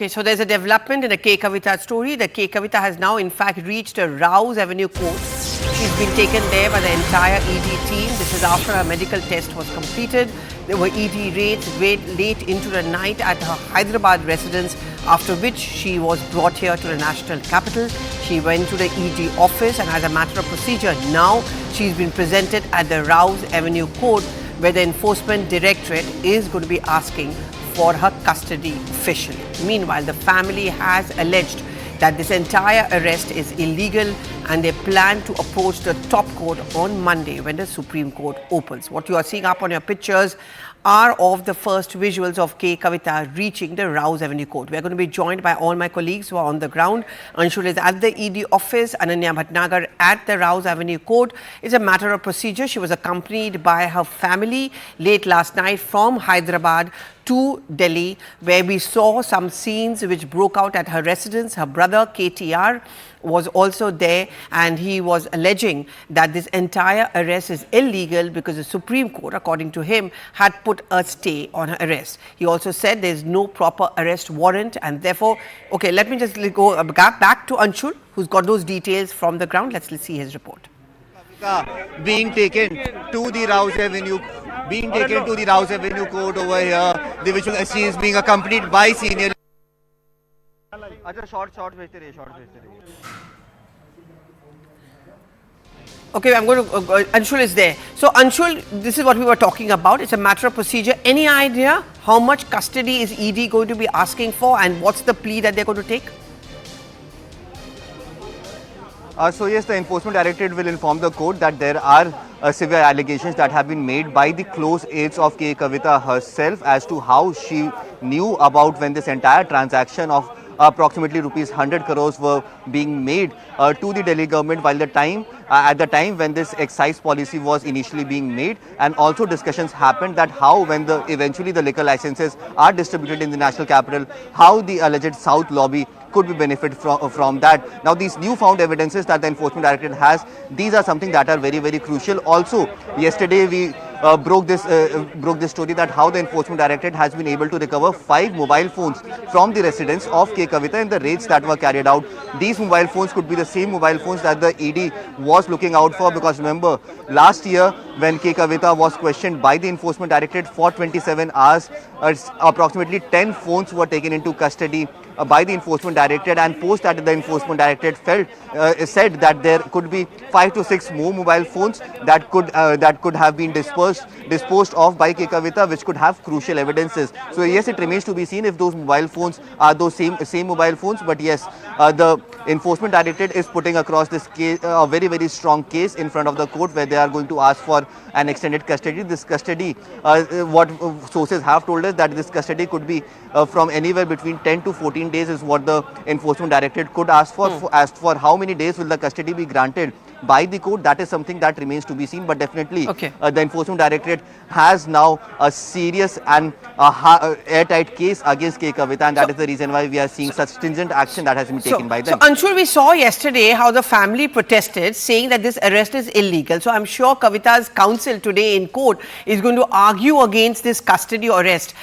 Okay, so there's a development in the K Kavitha story. The K Kavitha has now in fact reached a Rouse Avenue Court. She's been taken there by the entire ED team. This is after her medical test was completed. There were ED raids late into the night at her Hyderabad residence, after which she was brought here to the national capital. She went to the ED office and as a matter of procedure, now she's been presented at the Rouse Avenue Court, where the enforcement directorate is going to be asking for her custody officially. Meanwhile, the family has alleged that this entire arrest is illegal and they plan to approach the top court on Monday when the Supreme Court opens. What you are seeing up on your pictures are of the first visuals of K Kavitha reaching the Rouse Avenue Court. We are going to be joined by all my colleagues who are on the ground. Anshul is at the ED office, Ananya Bhatnagar at the Rouse Avenue Court. It's a matter of procedure. She was accompanied by her family late last night from Hyderabad to Delhi, where we saw some scenes which broke out at her residence. Her brother KTR was also there and he was alleging that this entire arrest is illegal because the Supreme Court, according to him, had put a stay on her arrest. He also said there is no proper arrest warrant and therefore, okay, let me just go back to Anshul, who's got those details from the ground. Let's see his report. Being taken to the Rouse Avenue, Court over here. The visual she is being accompanied by senior. Okay, I'm going to, Anshul is there. So Anshul, this is what we were talking about. It's a matter of procedure. Any idea how much custody is ED going to be asking for and what's the plea that they're going to take? So yes, the Enforcement Directorate will inform the court that there are severe allegations that have been made by the close aides of K Kavitha herself as to how she knew about when this entire transaction of approximately rupees 100 crores were being made to the Delhi government while at the time when this excise policy was initially being made, and also discussions happened that how when eventually the liquor licenses are distributed in the national capital, how the alleged South lobby could be benefit from that. Now these newfound evidences that the Enforcement Directorate has, these are something that are very, very crucial. Also, yesterday we broke this story that how the Enforcement Directorate has been able to recover 5 mobile phones from the residence of K Kavitha in the raids that were carried out. These mobile phones could be the same mobile phones that the ED was looking out for, because remember last year when K Kavitha was questioned by the Enforcement Directorate for 27 hours, approximately 10 phones were taken into custody by the Enforcement Directorate, and post that the Enforcement Directorate said that there could be 5 to 6 more mobile phones that could have been disposed of by K Kavitha, which could have crucial evidences. So yes, it remains to be seen if those mobile phones are those same mobile phones. But yes, the Enforcement Directorate is putting across this case, a very, very strong case in front of the court, where they are going to ask for an extended custody. This custody, what sources have told us, that this custody could be from anywhere between 10 to 14 days is what the Enforcement Directorate could ask for. As for how many days will the custody be granted by the court, that is something that remains to be seen. But definitely, the Enforcement Directorate has now a serious and airtight case against K Kavitha, and that is the reason why we are seeing such stringent action that has been taken by them. So Anshul, we saw yesterday how the family protested, saying that this arrest is illegal. So I'm sure Kavitha's counsel today in court is going to argue against this custody arrest.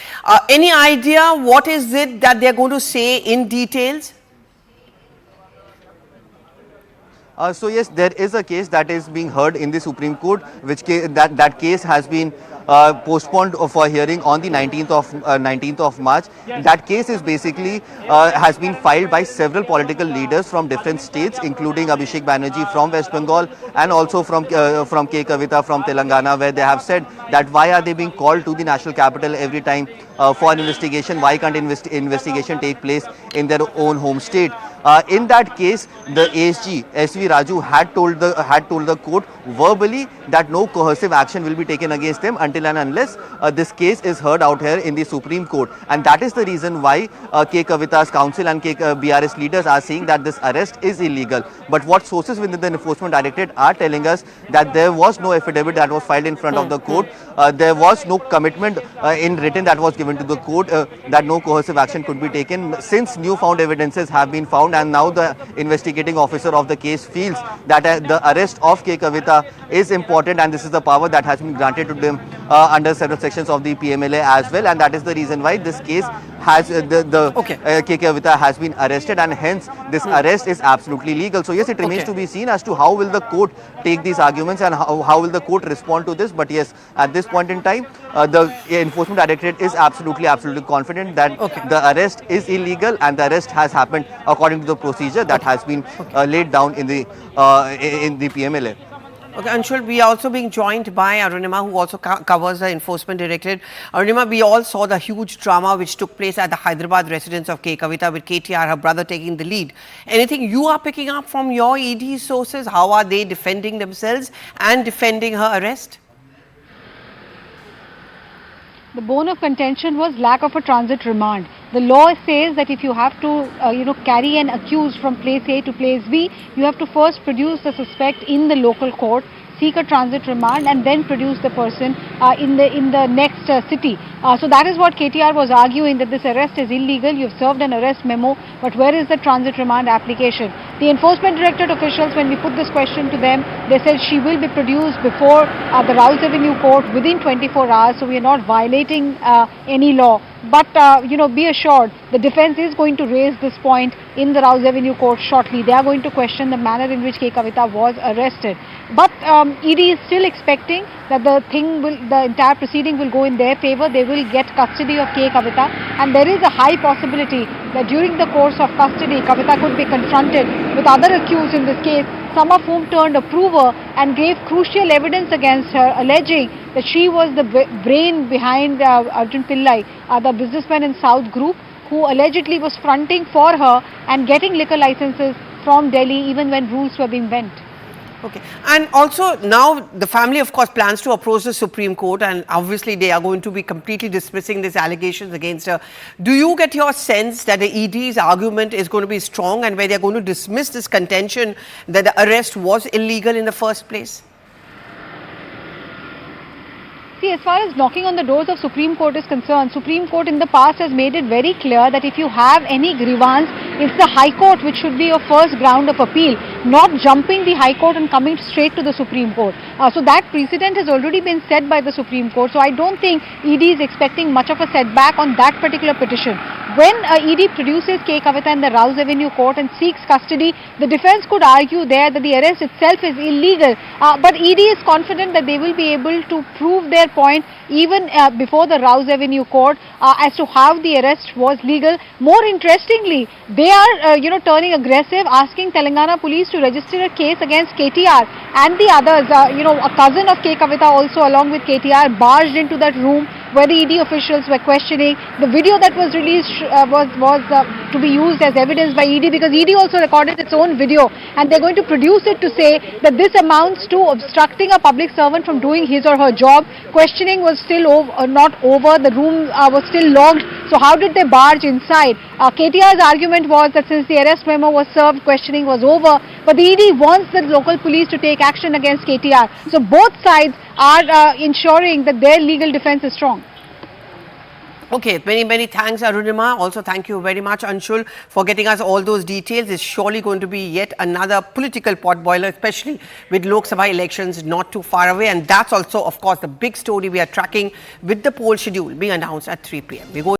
Any idea what is it that they're going to say in details? So yes, there is a case that is being heard in the Supreme Court, which that case has been postponed for hearing on the 19th of March. That case is basically has been filed by several political leaders from different states, including Abhishek Banerjee from West Bengal and also from K Kavitha from Telangana, where they have said that why are they being called to the national capital every time for an investigation? Why can't investigation take place in their own home state? In that case, the ASG SV Raju had told the court verbally that no coercive action will be taken against them until and unless this case is heard out here in the Supreme Court, and that is the reason why K Kavitha's counsel and BRS leaders are saying that this arrest is illegal. But what sources within the Enforcement Directorate are telling us that there was no affidavit that was filed in front of the court, there was no commitment in written that was given to the court that no coercive action could be taken, since newfound evidences have been found, and now the investigating officer of the case feels that the arrest of K Kavitha is important, and this is the power that has been granted to them under several sections of the PMLA as well, and that is the reason why this case has K Kavitha has been arrested, and hence this arrest is absolutely legal. So yes, it remains to be seen as to how will the court take these arguments and how will the court respond to this. But yes, at this point in time, the Enforcement Directorate is absolutely confident that the arrest is illegal and the arrest has happened according to the procedure that has been laid down in the PMLA. Okay, Anshul, we are also being joined by Arunima, who also covers the Enforcement Directorate. Arunima, we all saw the huge drama which took place at the Hyderabad residence of K Kavitha, with KTR, her brother, taking the lead. Anything you are picking up from your ED sources? How are they defending themselves and defending her arrest? The bone of contention was lack of a transit remand. The law says that if you have to, carry an accused from place A to place B, you have to first produce the suspect in the local court, seek a transit remand, and then produce the person in the next city. So that is what KTR was arguing, that this arrest is illegal. You've served an arrest memo, but where is the transit remand application? The Enforcement Directorate officials, when we put this question to them, they said she will be produced before the Rouse Avenue Court within 24 hours. So we are not violating any law. But, be assured, the defense is going to raise this point in the Rouse Avenue Court shortly. They are going to question the manner in which K Kavitha was arrested. But ED is still expecting that the entire proceeding will go in their favor. They will get custody of K Kavitha, and there is a high possibility that during the course of custody, Kavitha could be confronted with other accused in this case, some of whom turned approver and gave crucial evidence against her, alleging that she was the brain behind Arjun Pillai, the businessman in South Group, who allegedly was fronting for her and getting liquor licenses from Delhi even when rules were being bent. Okay. And also now the family, of course, plans to approach the Supreme Court, and obviously they are going to be completely dismissing these allegations against her. Do you get your sense that the ED's argument is going to be strong and where they are going to dismiss this contention that the arrest was illegal in the first place? See, as far as knocking on the doors of Supreme Court is concerned, Supreme Court in the past has made it very clear that if you have any grievance, it's the High Court which should be your first ground of appeal, not jumping the High Court and coming straight to the Supreme Court. So that precedent has already been set by the Supreme Court. So I don't think ED is expecting much of a setback on that particular petition. When ED produces K Kavitha in the Rouse Avenue Court and seeks custody, the defense could argue there that the arrest itself is illegal. But ED is confident that they will be able to prove their point even before the Rouse Avenue Court as to how the arrest was legal. More interestingly, they are turning aggressive, asking Telangana police to register a case against KTR and the others. A cousin of K Kavitha also, along with KTR, barged into that room where the ED officials were questioning. The video that was released was to be used as evidence by ED, because ED also recorded its own video, and they're going to produce it to say that this amounts to obstructing a public servant from doing his or her job. Questioning was still not over. The room was still locked. So how did they barge inside? KTR's argument was that since the arrest memo was served, questioning was over. But the ED wants the local police to take action against KTR. So both sides are ensuring that their legal defense is strong. Okay, many thanks, Arunima. Also, thank you very much, Anshul, for getting us all those details. It's surely going to be yet another political potboiler, especially with Lok Sabha elections not too far away. And that's also, of course, the big story we are tracking with the poll schedule being announced at 3 p.m. We go